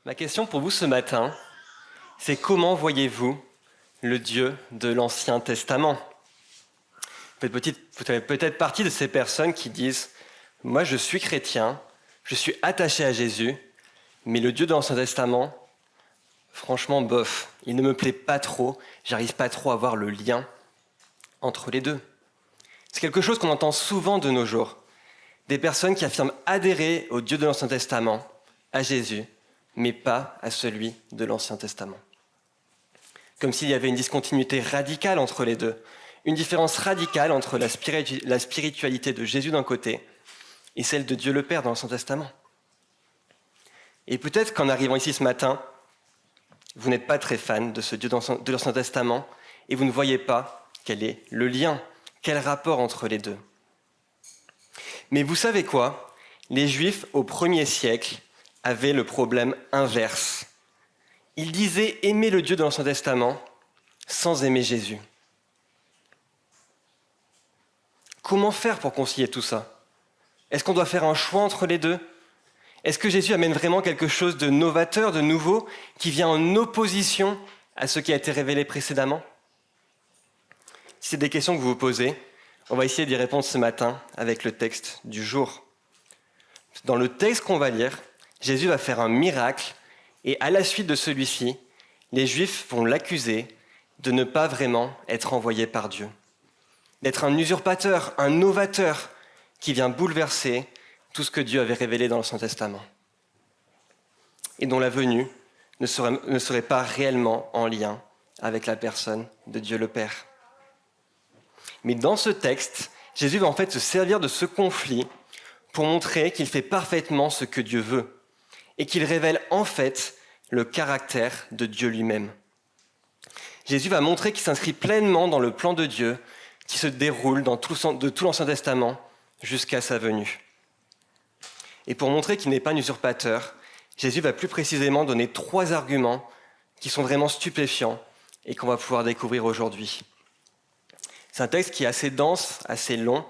Ma question pour vous ce matin, c'est comment voyez-vous le Dieu de l'Ancien Testament ? Vous faites peut-être partie de ces personnes qui disent « Moi je suis chrétien, je suis attaché à Jésus, mais le Dieu de l'Ancien Testament, franchement bof, il ne me plaît pas trop, j'arrive pas trop à voir le lien entre les deux. » C'est quelque chose qu'on entend souvent de nos jours. Des personnes qui affirment adhérer au Dieu de l'Ancien Testament, à Jésus, mais pas à celui de l'Ancien Testament. Comme s'il y avait une discontinuité radicale entre les deux, une différence radicale entre la spiritualité de Jésus d'un côté et celle de Dieu le Père dans l'Ancien Testament. Et peut-être qu'en arrivant ici ce matin, vous n'êtes pas très fan de ce Dieu de l'Ancien Testament et vous ne voyez pas quel est le lien, quel rapport entre les deux. Mais vous savez quoi ? Les Juifs au 1er siècle avaient le problème inverse. Ils disaient aimer le Dieu de l'Ancien Testament sans aimer Jésus. Comment faire pour concilier tout ça ? Est-ce qu'on doit faire un choix entre les deux ? Est-ce que Jésus amène vraiment quelque chose de novateur, de nouveau, qui vient en opposition à ce qui a été révélé précédemment ? Si c'est des questions que vous vous posez, on va essayer d'y répondre ce matin avec le texte du jour. Dans le texte qu'on va lire, Jésus va faire un miracle et à la suite de celui-ci, les Juifs vont l'accuser de ne pas vraiment être envoyé par Dieu, d'être un usurpateur, un novateur qui vient bouleverser tout ce que Dieu avait révélé dans l'Ancien Testament et dont la venue ne serait pas réellement en lien avec la personne de Dieu le Père. Mais dans ce texte, Jésus va en fait se servir de ce conflit pour montrer qu'il fait parfaitement ce que Dieu veut et qu'il révèle en fait le caractère de Dieu lui-même. Jésus va montrer qu'il s'inscrit pleinement dans le plan de Dieu qui se déroule de tout l'Ancien Testament jusqu'à sa venue. Et pour montrer qu'il n'est pas un usurpateur, Jésus va plus précisément donner 3 arguments qui sont vraiment stupéfiants et qu'on va pouvoir découvrir aujourd'hui. C'est un texte qui est assez dense, assez long,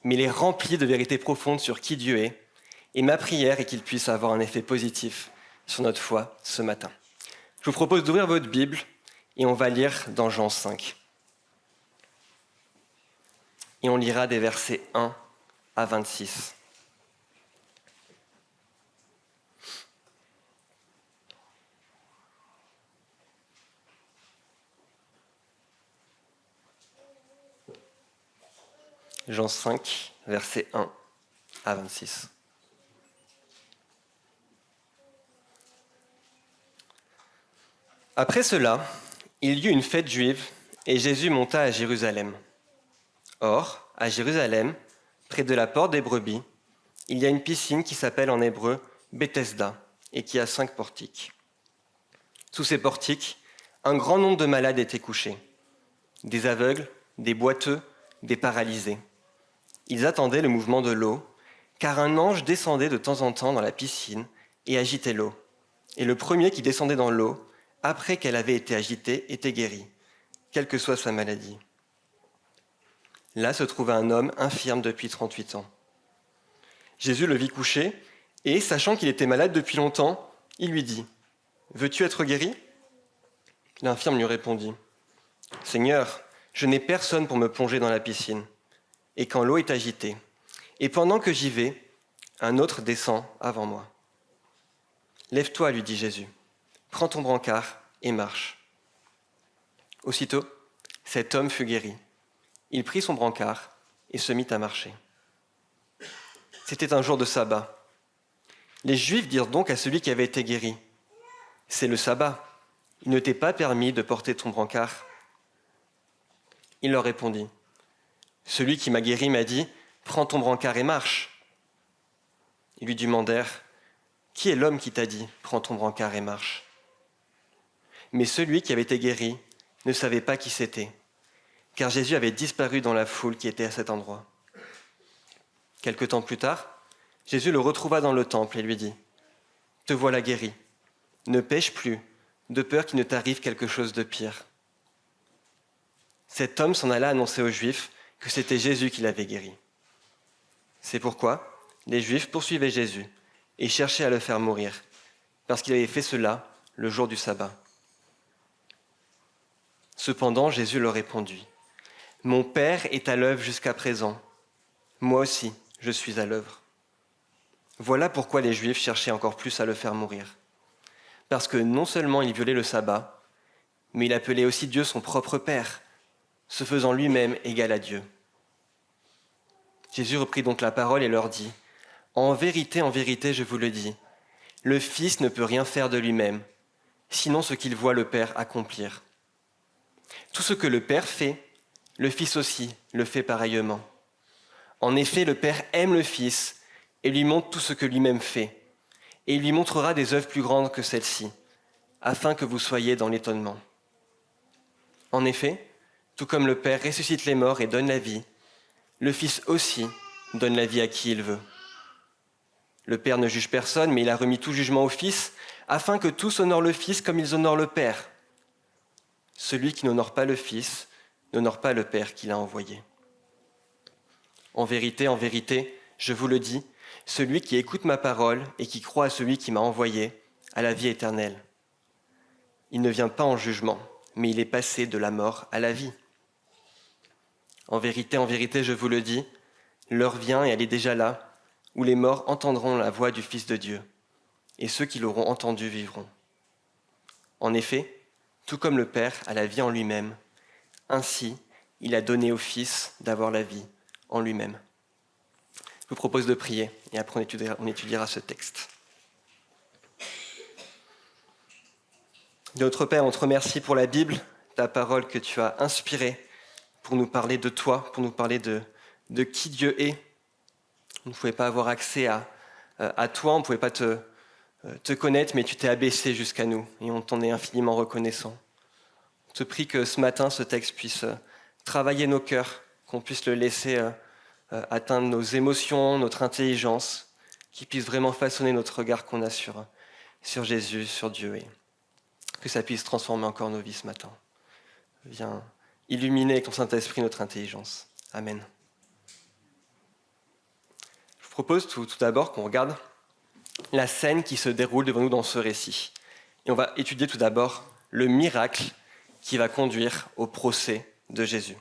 mais il est rempli de vérités profondes sur qui Dieu est. Et ma prière est qu'il puisse avoir un effet positif sur notre foi ce matin. Je vous propose d'ouvrir votre Bible et on va lire dans Jean 5. Et on lira des versets 1 à 26. Jean 5, versets 1 à 26. Après cela, il y eut une fête juive et Jésus monta à Jérusalem. Or, à Jérusalem, près de la porte des brebis, il y a une piscine qui s'appelle en hébreu Bethesda et qui a 5 portiques. Sous ces portiques, un grand nombre de malades étaient couchés. Des aveugles, des boiteux, des paralysés. Ils attendaient le mouvement de l'eau, car un ange descendait de temps en temps dans la piscine et agitait l'eau. Et le premier qui descendait dans l'eau, après qu'elle avait été agitée, était guéri, quelle que soit sa maladie. Là se trouvait un homme infirme depuis 38 ans. Jésus le vit couché, et, sachant qu'il était malade depuis longtemps, il lui dit « Veux-tu être guéri ?» L'infirme lui répondit « Seigneur, je n'ai personne pour me plonger dans la piscine. Et quand l'eau est agitée, et pendant que j'y vais, un autre descend avant moi. Lève-toi, lui dit Jésus, prends ton brancard et marche. Aussitôt, cet homme fut guéri. Il prit son brancard et se mit à marcher. C'était un jour de sabbat. Les Juifs dirent donc à celui qui avait été guéri, « C'est le sabbat, il ne t'est pas permis de porter ton brancard. » Il leur répondit, « Celui qui m'a guéri m'a dit, prends ton brancard et marche. » Ils lui demandèrent, « Qui est l'homme qui t'a dit, prends ton brancard et marche ?» Mais celui qui avait été guéri ne savait pas qui c'était, car Jésus avait disparu dans la foule qui était à cet endroit. Quelque temps plus tard, Jésus le retrouva dans le temple et lui dit, « Te voilà guéri, ne pêche plus, de peur qu'il ne t'arrive quelque chose de pire. » Cet homme s'en alla annoncer aux Juifs que c'était Jésus qui l'avait guéri. C'est pourquoi les Juifs poursuivaient Jésus et cherchaient à le faire mourir, parce qu'il avait fait cela le jour du sabbat. Cependant, Jésus leur répondit, « Mon Père est à l'œuvre jusqu'à présent. Moi aussi, je suis à l'œuvre. » Voilà pourquoi les Juifs cherchaient encore plus à le faire mourir. Parce que non seulement il violait le sabbat, mais il appelait aussi Dieu son propre Père, se faisant lui-même égal à Dieu. Jésus reprit donc la parole et leur dit, « en vérité, je vous le dis, le Fils ne peut rien faire de lui-même, sinon ce qu'il voit le Père accomplir. Tout ce que le Père fait, le Fils aussi le fait pareillement. En effet, le Père aime le Fils et lui montre tout ce que lui-même fait, et il lui montrera des œuvres plus grandes que celles-ci, afin que vous soyez dans l'étonnement. En effet, tout comme le Père ressuscite les morts et donne la vie, le Fils aussi donne la vie à qui il veut. Le Père ne juge personne, mais il a remis tout jugement au Fils, afin que tous honorent le Fils comme ils honorent le Père. Celui qui n'honore pas le Fils n'honore pas le Père qui l'a envoyé. En vérité, je vous le dis, celui qui écoute ma parole et qui croit à celui qui m'a envoyé a la vie éternelle. Il ne vient pas en jugement, mais il est passé de la mort à la vie. En vérité, je vous le dis, l'heure vient et elle est déjà là, où les morts entendront la voix du Fils de Dieu, et ceux qui l'auront entendu vivront. En effet, tout comme le Père a la vie en lui-même, ainsi il a donné au Fils d'avoir la vie en lui-même. Je vous propose de prier, et après on étudiera ce texte. Notre Père, on te remercie pour la Bible, ta parole que tu as inspirée pour nous parler de toi, pour nous parler de qui Dieu est. On ne pouvait pas avoir accès à toi, on ne pouvait pas te connaître, mais tu t'es abaissé jusqu'à nous et on t'en est infiniment reconnaissant. On te prie que ce matin, ce texte puisse travailler nos cœurs, qu'on puisse le laisser atteindre nos émotions, notre intelligence, qu'il puisse vraiment façonner notre regard qu'on a sur Jésus, sur Dieu, et que ça puisse transformer encore nos vies ce matin. Viens illuminer avec ton Saint-Esprit notre intelligence. Amen. Je vous propose tout d'abord qu'on regarde la scène qui se déroule devant nous dans ce récit. Et on va étudier tout d'abord le miracle qui va conduire au procès de Jésus.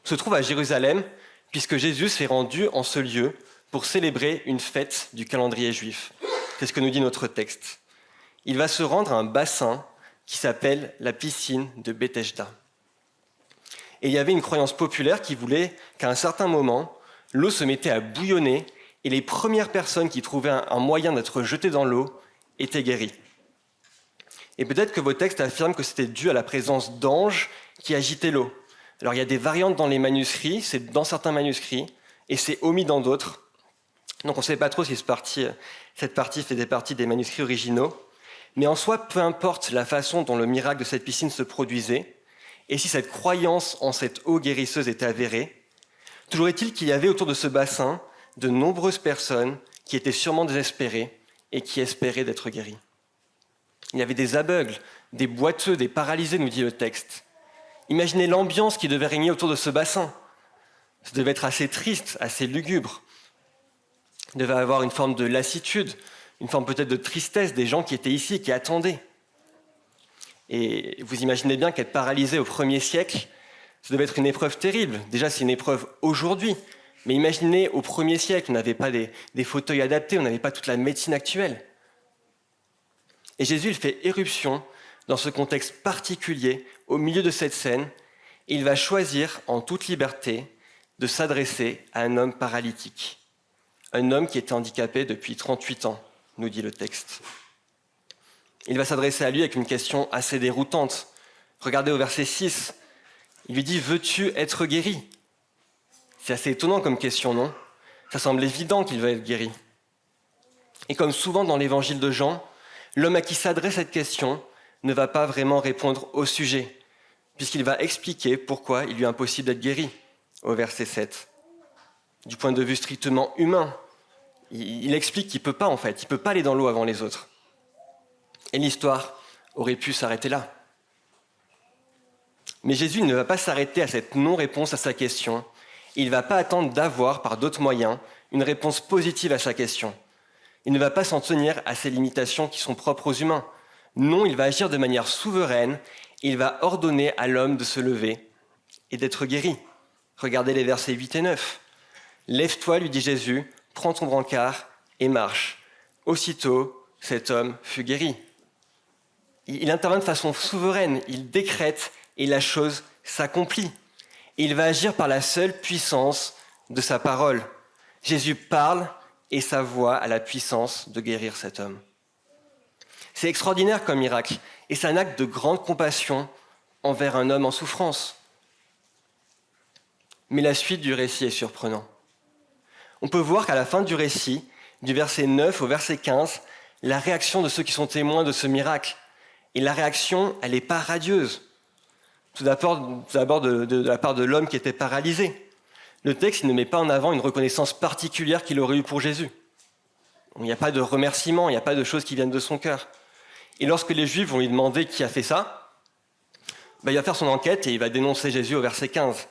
On se trouve à Jérusalem, puisque Jésus s'est rendu en ce lieu pour célébrer une fête du calendrier juif. C'est ce que nous dit notre texte. Il va se rendre à un bassin qui s'appelle la piscine de Bethesda. Et il y avait une croyance populaire qui voulait qu'à un certain moment, l'eau se mettait à bouillonner et les premières personnes qui trouvaient un moyen d'être jetées dans l'eau étaient guéries. Et peut-être que vos textes affirment que c'était dû à la présence d'anges qui agitaient l'eau. Alors il y a des variantes dans les manuscrits, c'est dans certains manuscrits, et c'est omis dans d'autres. Donc on ne sait pas trop si cette partie faisait partie des manuscrits originaux. Mais en soi, peu importe la façon dont le miracle de cette piscine se produisait, et si cette croyance en cette eau guérisseuse était avérée, toujours est-il qu'il y avait autour de ce bassin de nombreuses personnes qui étaient sûrement désespérées et qui espéraient d'être guéries. Il y avait des aveugles, des boiteux, des paralysés, nous dit le texte. Imaginez l'ambiance qui devait régner autour de ce bassin. Ça devait être assez triste, assez lugubre. Il devait avoir une forme de lassitude, une forme peut-être de tristesse des gens qui étaient ici, qui attendaient. Et vous imaginez bien qu'être paralysé au 1er siècle, ça devait être une épreuve terrible. Déjà, c'est une épreuve aujourd'hui. Mais imaginez, au 1er siècle, on n'avait pas des fauteuils adaptés, on n'avait pas toute la médecine actuelle. Et Jésus, il fait éruption dans ce contexte particulier, au milieu de cette scène, et il va choisir, en toute liberté, de s'adresser à un homme paralytique. Un homme qui était handicapé depuis 38 ans, nous dit le texte. Il va s'adresser à lui avec une question assez déroutante. Regardez au verset 6. Il lui dit « Veux-tu être guéri ?» C'est assez étonnant comme question, non ? Ça semble évident qu'il va être guéri. Et comme souvent dans l'évangile de Jean, l'homme à qui s'adresse cette question ne va pas vraiment répondre au sujet, puisqu'il va expliquer pourquoi il lui est impossible d'être guéri, au verset 7. Du point de vue strictement humain, il explique qu'il ne peut pas en fait, il ne peut pas aller dans l'eau avant les autres. Et l'histoire aurait pu s'arrêter là. Mais Jésus ne va pas s'arrêter à cette non-réponse à sa question. Il ne va pas attendre d'avoir, par d'autres moyens, une réponse positive à sa question. Il ne va pas s'en tenir à ces limitations qui sont propres aux humains. Non, il va agir de manière souveraine. Il va ordonner à l'homme de se lever et d'être guéri. Regardez les versets 8 et 9. « Lève-toi, lui dit Jésus, prends ton brancard et marche. » Aussitôt, cet homme fut guéri. Il intervient de façon souveraine, il décrète et la chose s'accomplit. Il va agir par la seule puissance de sa parole. Jésus parle et sa voix a la puissance de guérir cet homme. C'est extraordinaire comme miracle et c'est un acte de grande compassion envers un homme en souffrance. Mais la suite du récit est surprenante. On peut voir qu'à la fin du récit, du verset 9 au verset 15, la réaction de ceux qui sont témoins de ce miracle. Et la réaction, elle n'est pas radieuse. Tout d'abord de la part de l'homme qui était paralysé. Le texte ne met pas en avant une reconnaissance particulière qu'il aurait eue pour Jésus. Il n'y a pas de remerciement, il n'y a pas de choses qui viennent de son cœur. Et lorsque les Juifs vont lui demander qui a fait ça, il va faire son enquête et il va dénoncer Jésus au verset 15.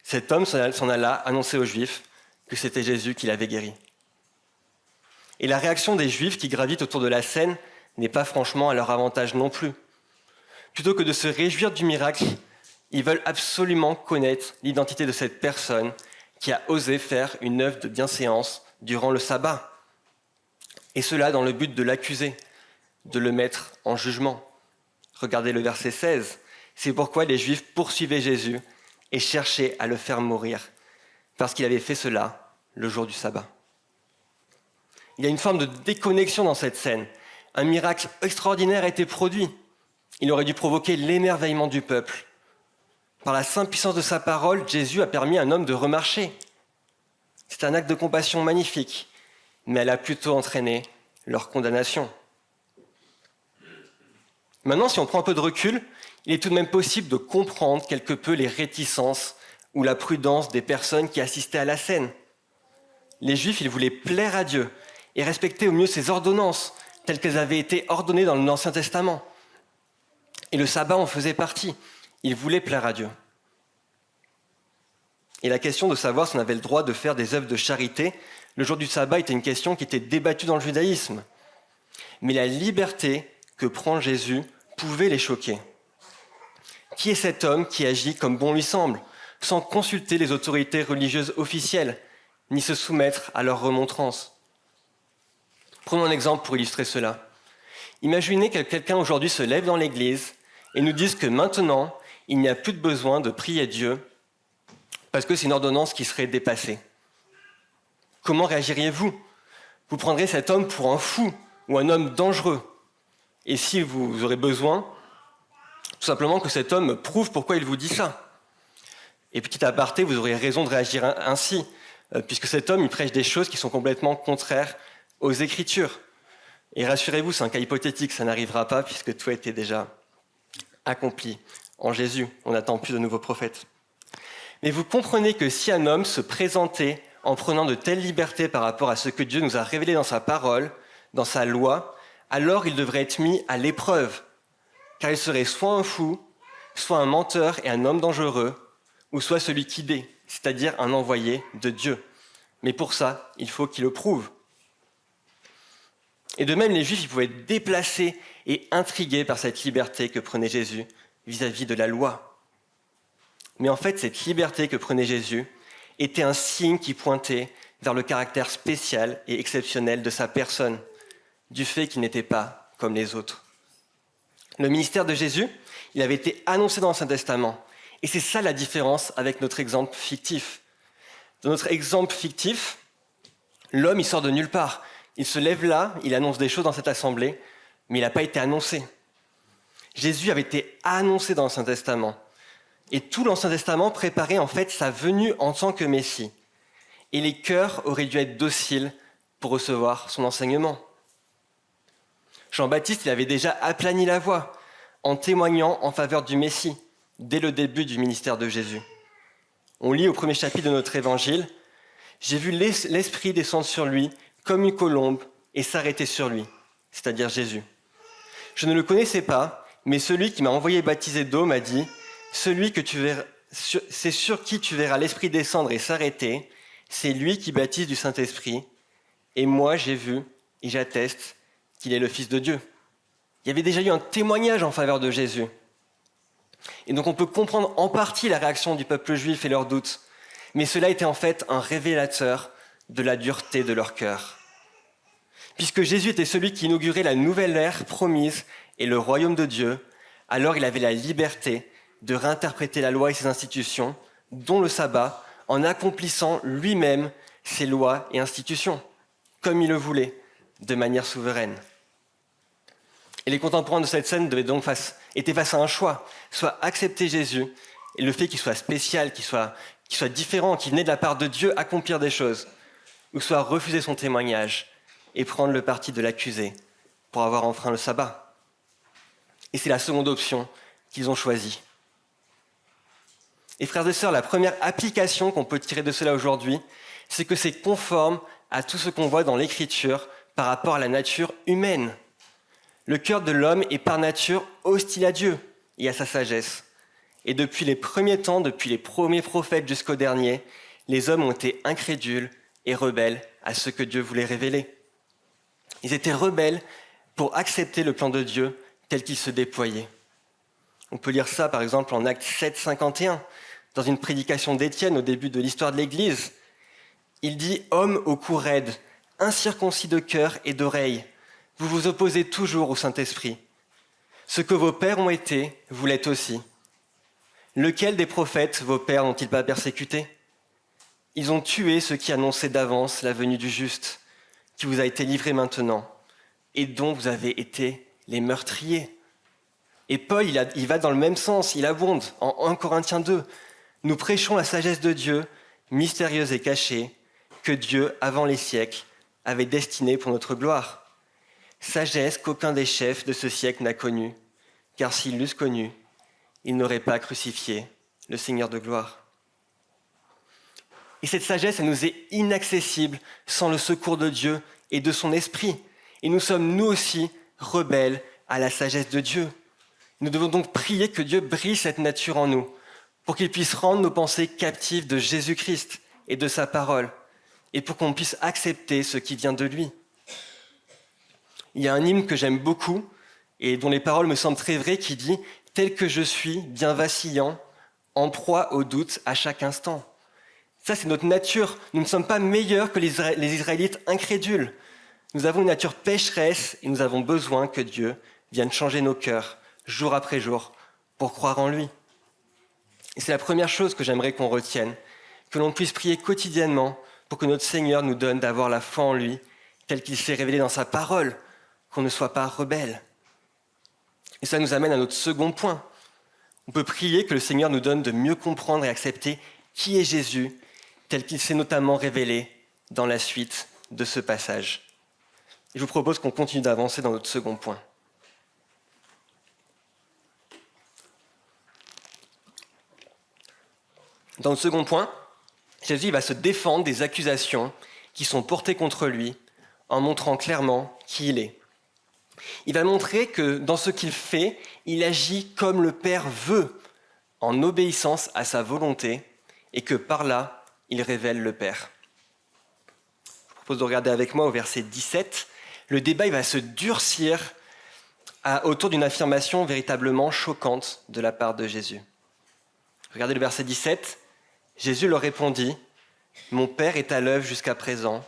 Cet homme s'en alla annoncer aux Juifs que c'était Jésus qui l'avait guéri. Et la réaction des Juifs qui gravitent autour de la scène n'est pas franchement à leur avantage non plus. Plutôt que de se réjouir du miracle, ils veulent absolument connaître l'identité de cette personne qui a osé faire une œuvre de bienséance durant le sabbat. Et cela dans le but de l'accuser, de le mettre en jugement. Regardez le verset 16. C'est pourquoi les Juifs poursuivaient Jésus et cherchaient à le faire mourir, parce qu'il avait fait cela le jour du sabbat. Il y a une forme de déconnexion dans cette scène. Un miracle extraordinaire a été produit. Il aurait dû provoquer l'émerveillement du peuple. Par la sainte puissance de sa parole, Jésus a permis à un homme de remarcher. C'est un acte de compassion magnifique, mais elle a plutôt entraîné leur condamnation. Maintenant, si on prend un peu de recul, il est tout de même possible de comprendre quelque peu les réticences ou la prudence des personnes qui assistaient à la scène. Les Juifs, ils voulaient plaire à Dieu et respecter au mieux ses ordonnances, telles qu'elles avaient été ordonnées dans l'Ancien Testament. Et le sabbat en faisait partie. Ils voulaient plaire à Dieu. Et la question de savoir si on avait le droit de faire des œuvres de charité, le jour du sabbat était une question qui était débattue dans le judaïsme. Mais la liberté que prend Jésus pouvait les choquer. Qui est cet homme qui agit comme bon lui semble, sans consulter les autorités religieuses officielles, ni se soumettre à leurs remontrances? Prenons un exemple pour illustrer cela. Imaginez que quelqu'un aujourd'hui se lève dans l'église et nous dise que maintenant, il n'y a plus de besoin de prier Dieu parce que c'est une ordonnance qui serait dépassée. Comment réagiriez-vous? Vous prendrez cet homme pour un fou ou un homme dangereux. Et si vous aurez besoin, tout simplement que cet homme prouve pourquoi il vous dit ça. Et petit aparté, vous aurez raison de réagir ainsi, puisque cet homme, il prêche des choses qui sont complètement contraires aux Écritures. Et rassurez-vous, c'est un cas hypothétique, ça n'arrivera pas, puisque tout a été déjà accompli en Jésus. On n'attend plus de nouveaux prophètes. Mais vous comprenez que si un homme se présentait en prenant de telles libertés par rapport à ce que Dieu nous a révélé dans sa parole, dans sa loi, alors il devrait être mis à l'épreuve, car il serait soit un fou, soit un menteur et un homme dangereux, ou soit celui qui dé, c'est-à-dire un envoyé de Dieu. Mais pour ça, il faut qu'il le prouve. Et de même, les Juifs ils pouvaient être déplacés et intrigués par cette liberté que prenait Jésus vis-à-vis de la loi. Mais en fait, cette liberté que prenait Jésus était un signe qui pointait vers le caractère spécial et exceptionnel de sa personne, du fait qu'il n'était pas comme les autres. Le ministère de Jésus, il avait été annoncé dans l'Ancien Testament. Et c'est ça la différence avec notre exemple fictif. Dans notre exemple fictif, l'homme, il sort de nulle part. Il se lève là, il annonce des choses dans cette assemblée, mais il n'a pas été annoncé. Jésus avait été annoncé dans l'Ancien Testament. Et tout l'Ancien Testament préparait en fait sa venue en tant que Messie. Et les cœurs auraient dû être dociles pour recevoir son enseignement. Jean-Baptiste, il avait déjà aplani la voie en témoignant en faveur du Messie dès le début du ministère de Jésus. On lit au premier chapitre de notre évangile « J'ai vu l'Esprit descendre sur lui comme une colombe et s'arrêter sur lui », c'est-à-dire Jésus. Je ne le connaissais pas, mais celui qui m'a envoyé baptiser d'eau m'a dit « C'est sur qui tu verras l'Esprit descendre et s'arrêter, c'est lui qui baptise du Saint-Esprit, et moi j'ai vu et j'atteste qu'il est le Fils de Dieu. Il y avait déjà eu un témoignage en faveur de Jésus. Et donc on peut comprendre en partie la réaction du peuple juif et leurs doutes, mais cela était en fait un révélateur de la dureté de leur cœur. Puisque Jésus était celui qui inaugurait la nouvelle ère promise et le royaume de Dieu, alors il avait la liberté de réinterpréter la loi et ses institutions, dont le sabbat, en accomplissant lui-même ses lois et institutions, comme il le voulait, de manière souveraine. Et les contemporains de cette scène étaient face à un choix, soit accepter Jésus, et le fait qu'il soit spécial, qu'il soit différent, qu'il venait de la part de Dieu accomplir des choses, ou soit refuser son témoignage et prendre le parti de l'accusé pour avoir enfreint le sabbat. Et c'est la seconde option qu'ils ont choisie. Et frères et sœurs, la première application qu'on peut tirer de cela aujourd'hui, c'est que c'est conforme à tout ce qu'on voit dans l'Écriture par rapport à la nature humaine. Le cœur de l'homme est par nature hostile à Dieu et à sa sagesse. Et depuis les premiers temps, depuis les premiers prophètes jusqu'au dernier, les hommes ont été incrédules et rebelles à ce que Dieu voulait révéler. Ils étaient rebelles pour accepter le plan de Dieu tel qu'il se déployait. On peut lire ça par exemple en Actes 7, 51, dans une prédication d'Étienne au début de l'histoire de l'Église. Il dit « Hommes au cou raide, incirconcis de cœur et d'oreille, vous vous opposez toujours au Saint-Esprit. Ce que vos pères ont été, vous l'êtes aussi. Lequel des prophètes vos pères n'ont-ils pas persécuté ? Ils ont tué ceux qui annonçaient d'avance la venue du juste, qui vous a été livré maintenant, et dont vous avez été les meurtriers. » Et Paul, il va dans le même sens, il abonde en 1 Corinthiens 2. Nous prêchons la sagesse de Dieu, mystérieuse et cachée, que Dieu, avant les siècles, avait destinée pour notre gloire. Sagesse qu'aucun des chefs de ce siècle n'a connue, car s'ils l'eussent connue, ils n'auraient pas crucifié le Seigneur de gloire. Et cette sagesse, elle nous est inaccessible sans le secours de Dieu et de son esprit. Et nous sommes nous aussi rebelles à la sagesse de Dieu. Nous devons donc prier que Dieu brise cette nature en nous, pour qu'il puisse rendre nos pensées captives de Jésus-Christ et de sa parole, et pour qu'on puisse accepter ce qui vient de lui. Il y a un hymne que j'aime beaucoup, et dont les paroles me semblent très vraies, qui dit « Tel que je suis, bien vacillant, en proie au doute à chaque instant ». Ça, c'est notre nature. Nous ne sommes pas meilleurs que les Israélites incrédules. Nous avons une nature pécheresse, et nous avons besoin que Dieu vienne changer nos cœurs, jour après jour, pour croire en lui. Et c'est la première chose que j'aimerais qu'on retienne, que l'on puisse prier quotidiennement pour que notre Seigneur nous donne d'avoir la foi en lui, tel qu'il s'est révélé dans sa parole, qu'on ne soit pas rebelle. Et ça nous amène à notre second point. On peut prier que le Seigneur nous donne de mieux comprendre et accepter qui est Jésus, tel qu'il s'est notamment révélé dans la suite de ce passage. Et je vous propose qu'on continue d'avancer dans notre second point. Dans le second point, Jésus va se défendre des accusations qui sont portées contre lui en montrant clairement qui il est. Il va montrer que dans ce qu'il fait, il agit comme le Père veut, en obéissance à sa volonté, et que par là, il révèle le Père. Je vous propose de regarder avec moi au verset 17. Le débat il va se durcir autour d'une affirmation véritablement choquante de la part de Jésus. Regardez le verset 17. Jésus leur répondit « Mon Père est à l'œuvre jusqu'à présent,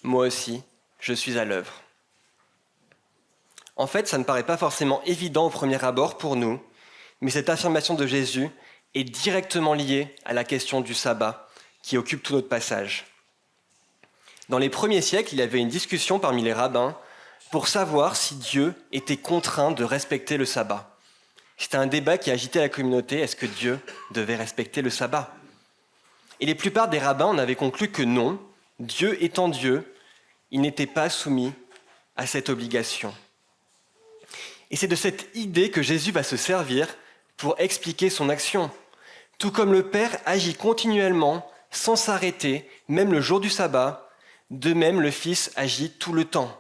moi aussi, je suis à l'œuvre. » En fait, ça ne paraît pas forcément évident au premier abord pour nous, mais cette affirmation de Jésus est directement liée à la question du sabbat qui occupe tout notre passage. Dans les premiers siècles, il y avait une discussion parmi les rabbins pour savoir si Dieu était contraint de respecter le sabbat. C'était un débat qui agitait la communauté, est-ce que Dieu devait respecter le sabbat ? Et la plupart des rabbins en avaient conclu que non, Dieu étant Dieu, il n'était pas soumis à cette obligation. Et c'est de cette idée que Jésus va se servir pour expliquer son action. Tout comme le Père agit continuellement, sans s'arrêter, même le jour du sabbat, de même le Fils agit tout le temps,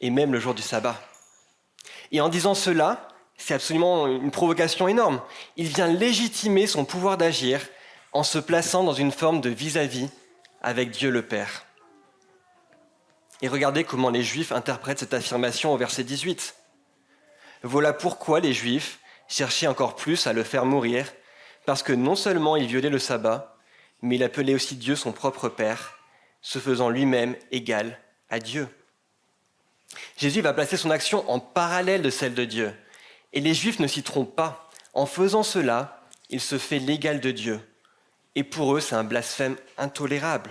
et même le jour du sabbat. Et en disant cela, c'est absolument une provocation énorme. Il vient légitimer son pouvoir d'agir en se plaçant dans une forme de vis-à-vis avec Dieu le Père. Et regardez comment les Juifs interprètent cette affirmation au verset 18. Voilà pourquoi les Juifs cherchaient encore plus à le faire mourir, parce que non seulement il violait le sabbat, mais il appelait aussi Dieu son propre Père, se faisant lui-même égal à Dieu. Jésus va placer son action en parallèle de celle de Dieu. Et les Juifs ne s'y trompent pas. En faisant cela, il se fait l'égal de Dieu. Et pour eux, c'est un blasphème intolérable.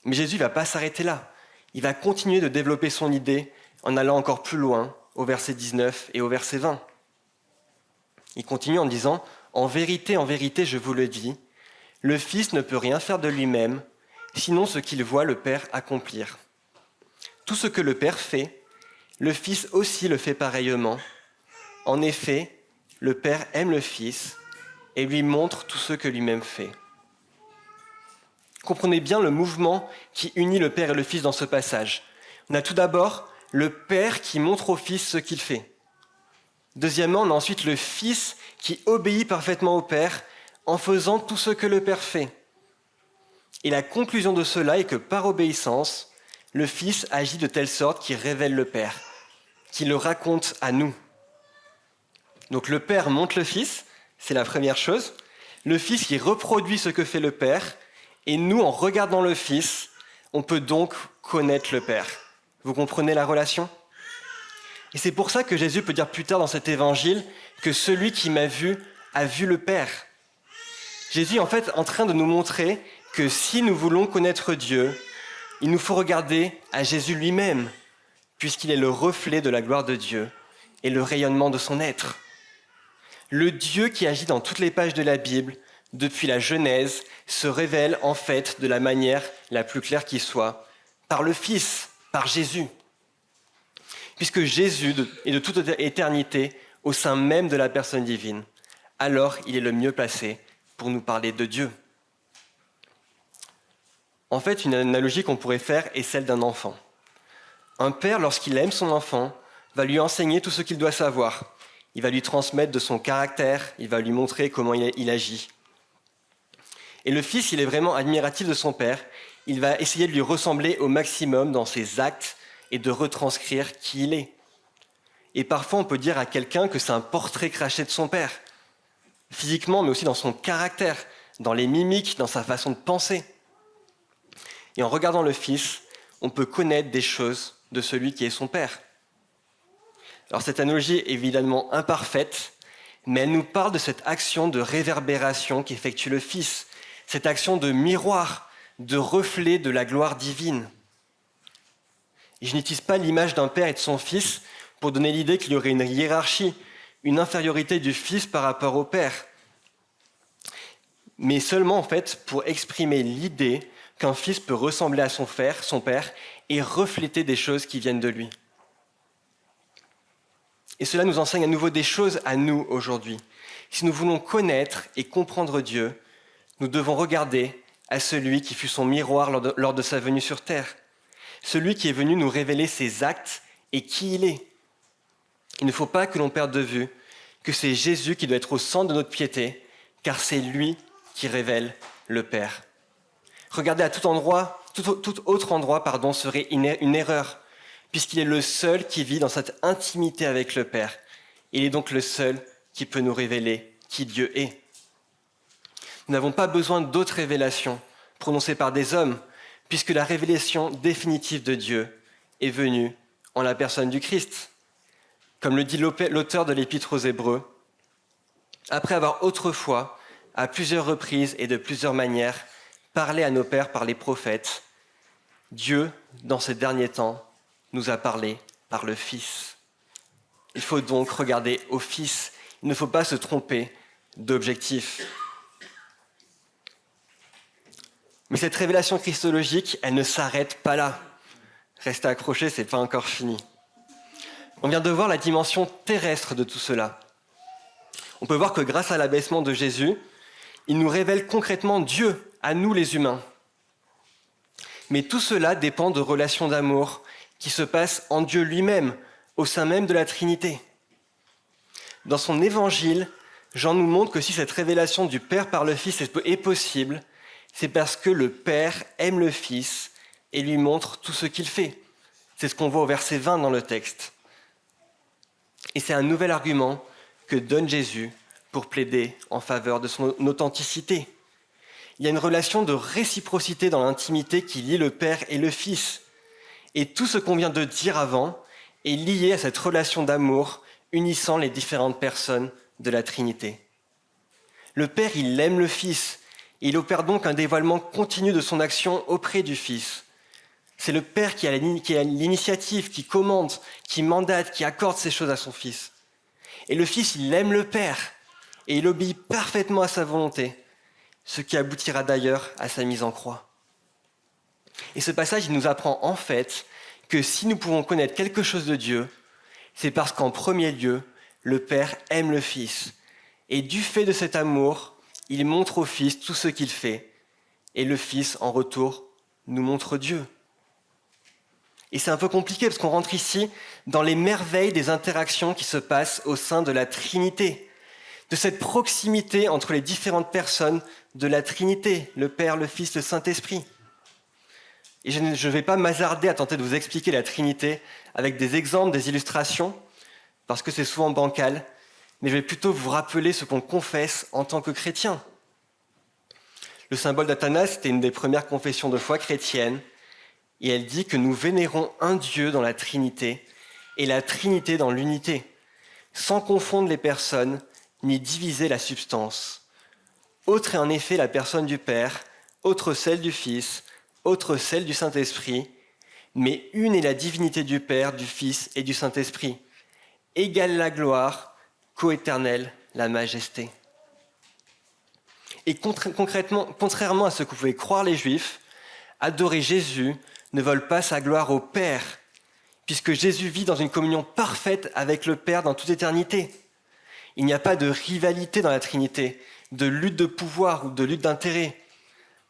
Mais Jésus ne va pas s'arrêter là. Il va continuer de développer son idée en allant encore plus loin, au verset 19 et au verset 20. Il continue en disant « en vérité, je vous le dis, le Fils ne peut rien faire de lui-même, sinon ce qu'il voit le Père accomplir. Tout ce que le Père fait, le Fils aussi le fait pareillement. En effet, le Père aime le Fils et lui montre tout ce que lui-même fait. » Comprenez bien le mouvement qui unit le Père et le Fils dans ce passage. On a tout d'abord le Père qui montre au Fils ce qu'il fait. Deuxièmement, on a ensuite le Fils qui obéit parfaitement au Père en faisant tout ce que le Père fait. Et la conclusion de cela est que par obéissance, le Fils agit de telle sorte qu'il révèle le Père, qu'il le raconte à nous. Donc le Père montre le Fils, c'est la première chose. Le Fils qui reproduit ce que fait le Père, et nous, en regardant le Fils, on peut donc connaître le Père. Vous comprenez la relation ? Et c'est pour ça que Jésus peut dire plus tard dans cet évangile que celui qui m'a vu a vu le Père. Jésus est en fait en train de nous montrer que si nous voulons connaître Dieu, il nous faut regarder à Jésus lui-même, puisqu'il est le reflet de la gloire de Dieu et le rayonnement de son être. Le Dieu qui agit dans toutes les pages de la Bible, depuis la Genèse, se révèle en fait de la manière la plus claire qui soit, par le Fils, par Jésus. Puisque Jésus est de toute éternité au sein même de la personne divine, alors il est le mieux placé pour nous parler de Dieu. En fait, une analogie qu'on pourrait faire est celle d'un enfant. Un père, lorsqu'il aime son enfant, va lui enseigner tout ce qu'il doit savoir. Il va lui transmettre de son caractère, il va lui montrer comment il agit. Et le fils, il est vraiment admiratif de son père. Il va essayer de lui ressembler au maximum dans ses actes et de retranscrire qui il est. Et parfois, on peut dire à quelqu'un que c'est un portrait craché de son père, physiquement, mais aussi dans son caractère, dans les mimiques, dans sa façon de penser. Et en regardant le Fils, on peut connaître des choses de celui qui est son Père. Alors cette analogie est évidemment imparfaite, mais elle nous parle de cette action de réverbération qu'effectue le Fils, cette action de miroir, de reflet de la gloire divine. Et je n'utilise pas l'image d'un père et de son fils pour donner l'idée qu'il y aurait une hiérarchie, une infériorité du Fils par rapport au Père, mais seulement en fait pour exprimer l'idée qu'un fils peut ressembler à son père, et refléter des choses qui viennent de lui. Et cela nous enseigne à nouveau des choses à nous aujourd'hui. Si nous voulons connaître et comprendre Dieu, nous devons regarder à celui qui fut son miroir lors de sa venue sur terre, celui qui est venu nous révéler ses actes et qui il est. Il ne faut pas que l'on perde de vue que c'est Jésus qui doit être au centre de notre piété, car c'est lui qui révèle le Père. Regarder à tout autre endroit serait une erreur, puisqu'il est le seul qui vit dans cette intimité avec le Père. Il est donc le seul qui peut nous révéler qui Dieu est. Nous n'avons pas besoin d'autres révélations prononcées par des hommes, puisque la révélation définitive de Dieu est venue en la personne du Christ. Comme le dit l'auteur de l'Épître aux Hébreux, après avoir autrefois, à plusieurs reprises et de plusieurs manières, parlé à nos pères par les prophètes, Dieu, dans ces derniers temps, nous a parlé par le Fils. Il faut donc regarder au Fils. Il ne faut pas se tromper d'objectif. Mais cette révélation christologique, elle ne s'arrête pas là. Restez accrochés, c'est pas encore fini. On vient de voir la dimension terrestre de tout cela. On peut voir que grâce à l'abaissement de Jésus, il nous révèle concrètement Dieu, à nous les humains. Mais tout cela dépend de relations d'amour qui se passent en Dieu lui-même, au sein même de la Trinité. Dans son évangile, Jean nous montre que si cette révélation du Père par le Fils est possible, c'est parce que le Père aime le Fils et lui montre tout ce qu'il fait. C'est ce qu'on voit au verset 20 dans le texte. Et c'est un nouvel argument que donne Jésus pour plaider en faveur de son authenticité. Il y a une relation de réciprocité dans l'intimité qui lie le Père et le Fils. Et tout ce qu'on vient de dire avant est lié à cette relation d'amour unissant les différentes personnes de la Trinité. Le Père, il aime le Fils. Et il opère donc un dévoilement continu de son action auprès du Fils. C'est le Père qui a l'initiative, qui commande, qui mandate, qui accorde ces choses à son Fils. Et le Fils, il aime le Père et il obéit parfaitement à sa volonté, ce qui aboutira d'ailleurs à sa mise en croix. Et ce passage, il nous apprend en fait que si nous pouvons connaître quelque chose de Dieu, c'est parce qu'en premier lieu, le Père aime le Fils. Et du fait de cet amour, il montre au Fils tout ce qu'il fait. Et le Fils, en retour, nous montre Dieu. Et c'est un peu compliqué parce qu'on rentre ici dans les merveilles des interactions qui se passent au sein de la Trinité, de cette proximité entre les différentes personnes de la Trinité, le Père, le Fils, le Saint-Esprit. Et je ne vais pas m'hasarder à tenter de vous expliquer la Trinité avec des exemples, des illustrations, parce que c'est souvent bancal, mais je vais plutôt vous rappeler ce qu'on confesse en tant que chrétien. Le symbole d'Athanas, c'était une des premières confessions de foi chrétienne, et elle dit que nous vénérons un Dieu dans la Trinité et la Trinité dans l'unité, sans confondre les personnes ni diviser la substance. Autre est en effet la personne du Père, autre celle du Fils, autre celle du Saint-Esprit, mais une est la divinité du Père, du Fils et du Saint-Esprit. Égale la gloire, coéternelle la majesté. Et concrètement, contrairement à ce que pouvaient croire les Juifs, adorer Jésus ne vole pas sa gloire au Père, puisque Jésus vit dans une communion parfaite avec le Père dans toute éternité. Il n'y a pas de rivalité dans la Trinité, de lutte de pouvoir ou de lutte d'intérêt.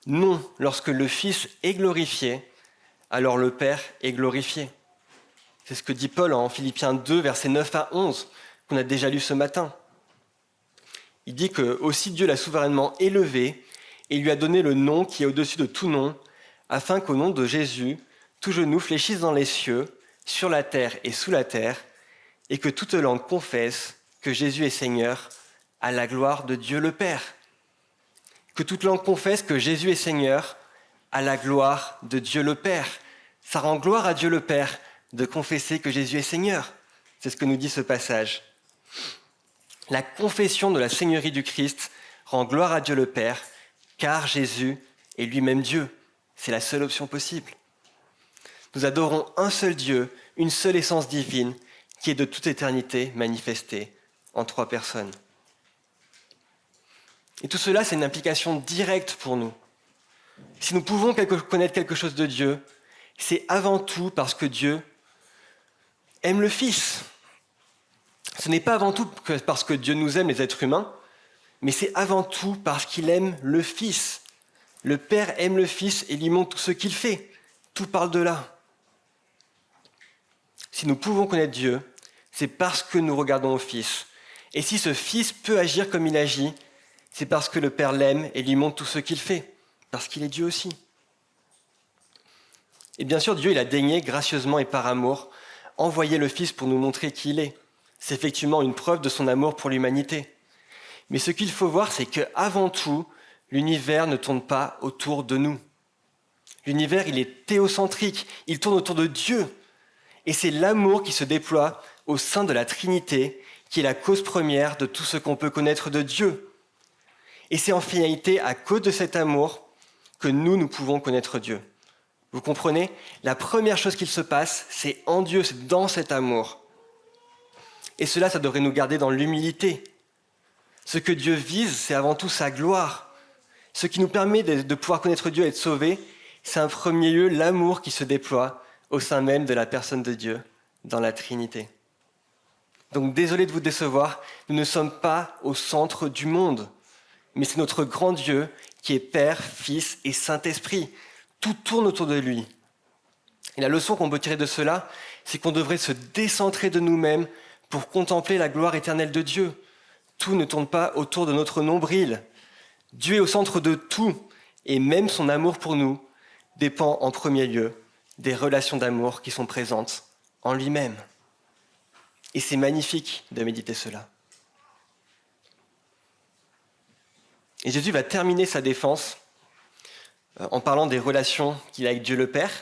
Non, lorsque le Fils est glorifié, alors le Père est glorifié. C'est ce que dit Paul en Philippiens 2, versets 9 à 11, qu'on a déjà lu ce matin. Il dit que aussi Dieu l'a souverainement élevé et lui a donné le nom qui est au-dessus de tout nom, afin qu'au nom de Jésus, tout genou fléchisse dans les cieux, sur la terre et sous la terre, et que toute langue confesse que Jésus est Seigneur, à la gloire de Dieu le Père. Que toute langue confesse que Jésus est Seigneur, à la gloire de Dieu le Père. Ça rend gloire à Dieu le Père de confesser que Jésus est Seigneur. C'est ce que nous dit ce passage. La confession de la Seigneurie du Christ rend gloire à Dieu le Père, car Jésus est lui-même Dieu. C'est la seule option possible. Nous adorons un seul Dieu, une seule essence divine, qui est de toute éternité manifestée en trois personnes. Et tout cela, c'est une implication directe pour nous. Si nous pouvons connaître quelque chose de Dieu, c'est avant tout parce que Dieu aime le Fils. Ce n'est pas avant tout parce que Dieu nous aime, les êtres humains, mais c'est avant tout parce qu'il aime le Fils. Le Père aime le Fils et lui montre tout ce qu'il fait. Tout parle de là. Si nous pouvons connaître Dieu, c'est parce que nous regardons au Fils. Et si ce Fils peut agir comme il agit, c'est parce que le Père l'aime et lui montre tout ce qu'il fait, parce qu'il est Dieu aussi. Et bien sûr, Dieu, il a daigné gracieusement et par amour envoyer le Fils pour nous montrer qui il est. C'est effectivement une preuve de son amour pour l'humanité. Mais ce qu'il faut voir, c'est qu'avant tout, l'univers ne tourne pas autour de nous. L'univers, il est théocentrique, il tourne autour de Dieu. Et c'est l'amour qui se déploie au sein de la Trinité qui est la cause première de tout ce qu'on peut connaître de Dieu. Et c'est en finalité à cause de cet amour que nous pouvons connaître Dieu. Vous comprenez ? La première chose qu'il se passe, c'est en Dieu, c'est dans cet amour. Et cela, ça devrait nous garder dans l'humilité. Ce que Dieu vise, c'est avant tout sa gloire. Ce qui nous permet de pouvoir connaître Dieu et être sauvés, c'est en premier lieu l'amour qui se déploie au sein même de la personne de Dieu, dans la Trinité. Donc désolé de vous décevoir, nous ne sommes pas au centre du monde, mais c'est notre grand Dieu qui est Père, Fils et Saint-Esprit. Tout tourne autour de lui. Et la leçon qu'on peut tirer de cela, c'est qu'on devrait se décentrer de nous-mêmes pour contempler la gloire éternelle de Dieu. Tout ne tourne pas autour de notre nombril. Dieu est au centre de tout, et même son amour pour nous dépend en premier lieu des relations d'amour qui sont présentes en lui-même. Et c'est magnifique de méditer cela. Et Jésus va terminer sa défense en parlant des relations qu'il a avec Dieu le Père,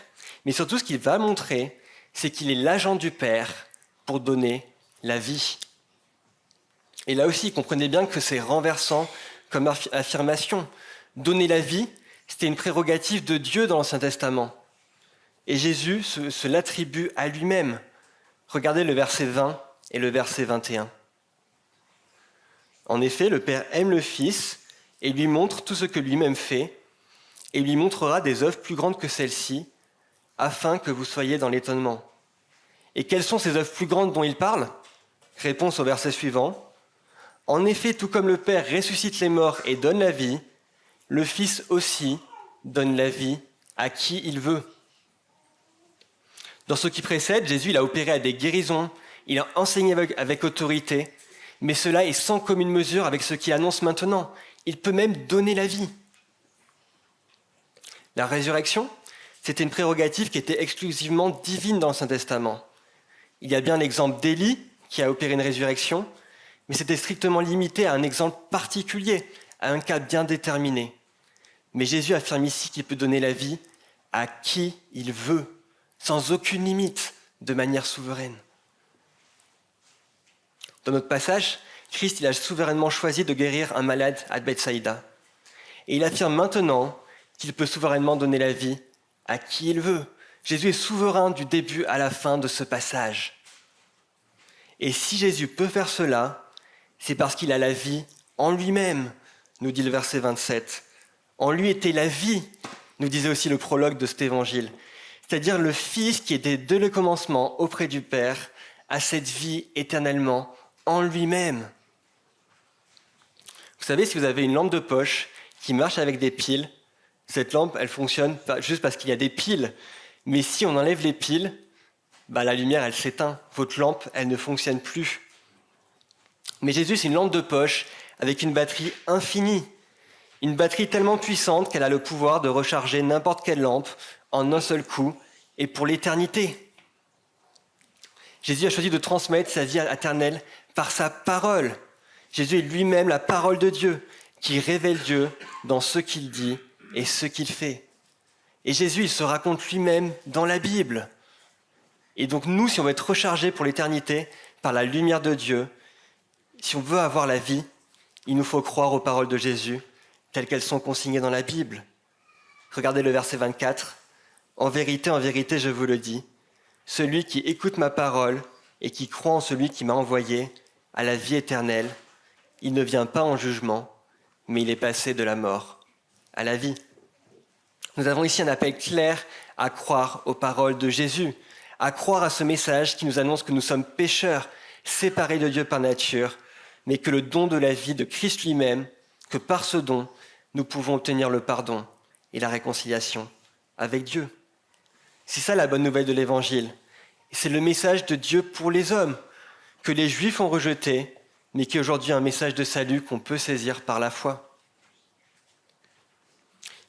mais surtout ce qu'il va montrer, c'est qu'il est l'agent du Père pour donner la vie. Et là aussi, comprenez bien que c'est renversant comme affirmation. Donner la vie, c'était une prérogative de Dieu dans l'Ancien Testament. Et Jésus se l'attribue à lui-même. Regardez le verset 20 et le verset 21. En effet, le Père aime le Fils et lui montre tout ce que lui-même fait, et lui montrera des œuvres plus grandes que celles-ci, afin que vous soyez dans l'étonnement. Et quelles sont ces œuvres plus grandes dont il parle ? Réponse au verset suivant. En effet, tout comme le Père ressuscite les morts et donne la vie, le Fils aussi donne la vie à qui il veut. Dans ce qui précède, Jésus il a opéré à des guérisons, il a enseigné avec autorité, mais cela est sans commune mesure avec ce qu'il annonce maintenant. Il peut même donner la vie. La résurrection, c'était une prérogative qui était exclusivement divine dans l'Ancien Testament. Il y a bien l'exemple d'Élie qui a opéré une résurrection, mais c'était strictement limité à un exemple particulier, à un cas bien déterminé. Mais Jésus affirme ici qu'il peut donner la vie à qui il veut, sans aucune limite, de manière souveraine. Dans notre passage, Christ il a souverainement choisi de guérir un malade à Bethsaïda. Et il affirme maintenant qu'il peut souverainement donner la vie à qui il veut. Jésus est souverain du début à la fin de ce passage. Et si Jésus peut faire cela, c'est parce qu'il a la vie en lui-même, nous dit le verset 27. En lui était la vie, nous disait aussi le prologue de cet évangile. C'est-à-dire le Fils qui était dès le commencement auprès du Père, a cette vie éternellement en lui-même. Vous savez, si vous avez une lampe de poche qui marche avec des piles, cette lampe, elle fonctionne pas juste parce qu'il y a des piles. Mais si on enlève les piles, la lumière, elle s'éteint. Votre lampe, elle ne fonctionne plus. Mais Jésus, c'est une lampe de poche avec une batterie infinie. Une batterie tellement puissante qu'elle a le pouvoir de recharger n'importe quelle lampe en un seul coup et pour l'éternité. Jésus a choisi de transmettre sa vie éternelle par sa parole. Jésus est lui-même la parole de Dieu qui révèle Dieu dans ce qu'il dit et ce qu'il fait. Et Jésus, il se raconte lui-même dans la Bible. Et donc nous, si on veut être rechargés pour l'éternité par la lumière de Dieu, si on veut avoir la vie, il nous faut croire aux paroles de Jésus telles qu'elles sont consignées dans la Bible. Regardez le verset 24. En vérité, je vous le dis, celui qui écoute ma parole et qui croit en celui qui m'a envoyé a la vie éternelle. Il ne vient pas en jugement, mais il est passé de la mort à la vie. Nous avons ici un appel clair à croire aux paroles de Jésus, à croire à ce message qui nous annonce que nous sommes pécheurs, séparés de Dieu par nature, mais que le don de la vie de Christ lui-même, que par ce don, nous pouvons obtenir le pardon et la réconciliation avec Dieu. C'est ça la bonne nouvelle de l'Évangile. C'est le message de Dieu pour les hommes, que les Juifs ont rejeté, mais qui est aujourd'hui un message de salut qu'on peut saisir par la foi.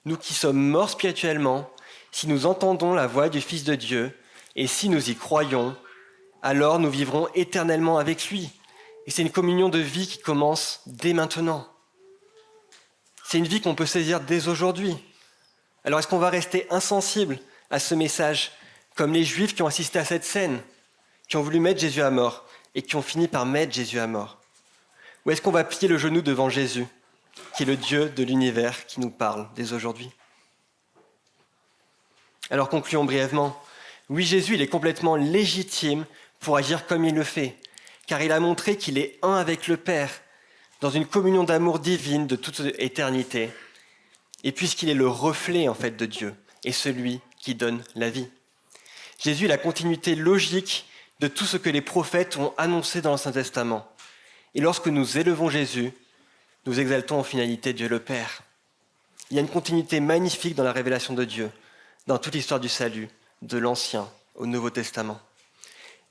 Nous qui sommes morts spirituellement, si nous entendons la voix du Fils de Dieu, et si nous y croyons, alors nous vivrons éternellement avec lui. Et c'est une communion de vie qui commence dès maintenant. C'est une vie qu'on peut saisir dès aujourd'hui. Alors est-ce qu'on va rester insensible à ce message, comme les Juifs qui ont assisté à cette scène, qui ont voulu mettre Jésus à mort et qui ont fini par mettre Jésus à mort? Ou est-ce qu'on va plier le genou devant Jésus, qui est le Dieu de l'univers qui nous parle dès aujourd'hui? Alors concluons brièvement. Oui, Jésus, il est complètement légitime pour agir comme il le fait, car il a montré qu'il est un avec le Père, dans une communion d'amour divine de toute éternité, et puisqu'il est le reflet en fait de Dieu, et celui qui donne la vie. Jésus est la continuité logique de tout ce que les prophètes ont annoncé dans l'Ancien Testament. Et lorsque nous élevons Jésus, nous exaltons en finalité Dieu le Père. Il y a une continuité magnifique dans la révélation de Dieu, dans toute l'histoire du salut, de l'Ancien au Nouveau Testament.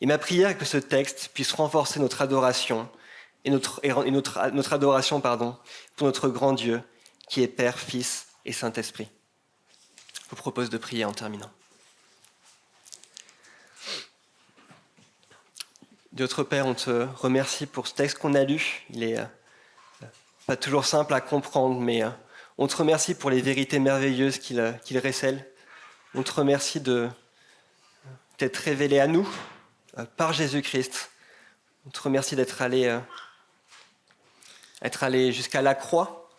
Et ma prière est que ce texte puisse renforcer notre adoration notre adoration pour notre grand Dieu, qui est Père, Fils et Saint-Esprit. Je vous propose de prier en terminant. Notre Père, on te remercie pour ce texte qu'on a lu. Il est pas toujours simple à comprendre, mais on te remercie pour les vérités merveilleuses qu'il récèle. On te remercie de t'être révélé à nous par Jésus-Christ. On te remercie d'être allé jusqu'à la croix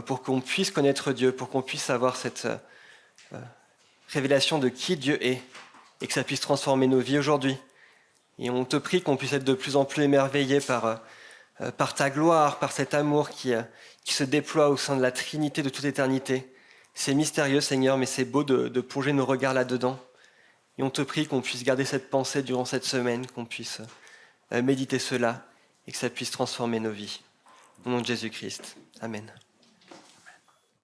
pour qu'on puisse connaître Dieu, pour qu'on puisse avoir cette révélation de qui Dieu est et que ça puisse transformer nos vies aujourd'hui. Et on te prie qu'on puisse être de plus en plus émerveillés par ta gloire, par cet amour qui se déploie au sein de la Trinité de toute éternité. C'est mystérieux, Seigneur, mais c'est beau de plonger nos regards là-dedans. Et on te prie qu'on puisse garder cette pensée durant cette semaine, qu'on puisse méditer cela et que ça puisse transformer nos vies. Au nom de Jésus-Christ. Amen.